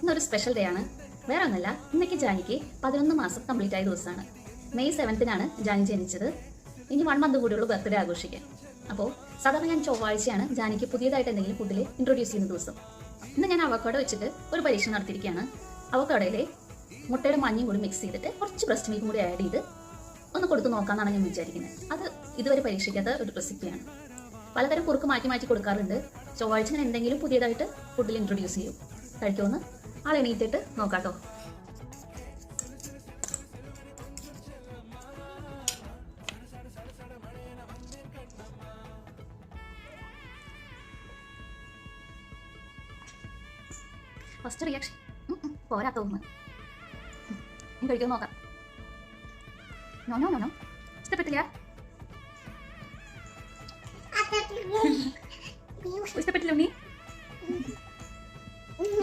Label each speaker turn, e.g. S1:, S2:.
S1: ഇന്നൊരു special day ആണ്. വേറെ ഒന്നല്ല, ഇന്നേക്ക് ജാനിക്ക് 11 മാസം കംപ്ലീറ്റ് ആയ ദിവസമാണ്. മെയ് 7-നാണ് ജാനി ജനിച്ചത്. ഇനി 1 മന്ത് കൂടിയുള്ള ബർത്ത്ഡേ ആഘോഷിക്കാൻ. അപ്പോൾ സാധാരണ ഞാൻ ചൊവ്വാഴ്ചയാണ് ജാനിക്ക് പുതിയതായിട്ട് എന്തെങ്കിലും ഫുഡിൽ ഇൻട്രൊഡ്യൂസ് ചെയ്യുന്ന ദിവസം. ഇന്ന് ഞാൻ അവക്കാഡോ വെച്ചിട്ട് ഒരു പരീക്ഷണം നടത്തിയിരിക്കുകയാണ്. അവക്കാഡോയിൽ മുട്ടയുടെ മഞ്ഞയും കൂടി മിക്സ് ചെയ്തിട്ട് കുറച്ച് ബ്രസ്റ്റ് മിൽക്കും കൂടി ആഡ് ചെയ്ത് ഒന്ന് കൊടുത്ത് നോക്കാമെന്നാണ് ഞാൻ വിചാരിക്കുന്നത്. അത് ഇതുവരെ പരീക്ഷിക്കാത്ത ഒരു റെസിപ്പിയാണ്. പലതരം കുറുക്ക് മാറ്റി മാറ്റി കൊടുക്കാറുണ്ട്. ചൊവ്വാഴ്ച ഞാൻ എന്തെങ്കിലും പുതിയതായിട്ട് ഫുഡിൽ ഇൻട്രൊഡ്യൂസ് ചെയ്യും. കഴിക്കുമെന്ന് ആൾ എണീറ്റിട്ട് നോക്കാട്ടോ. ഫസ്റ്റ് റിയാക്ഷൻ പോരാ തോന്നുന്നു. നീ കഴിക്കുമോ നോക്കാം. നോ നോ നോ നോ, ഇഷ്ടപ്പെട്ടില്ല. ഇഷ്ടപ്പെട്ടില്ല ഉണ്ണി.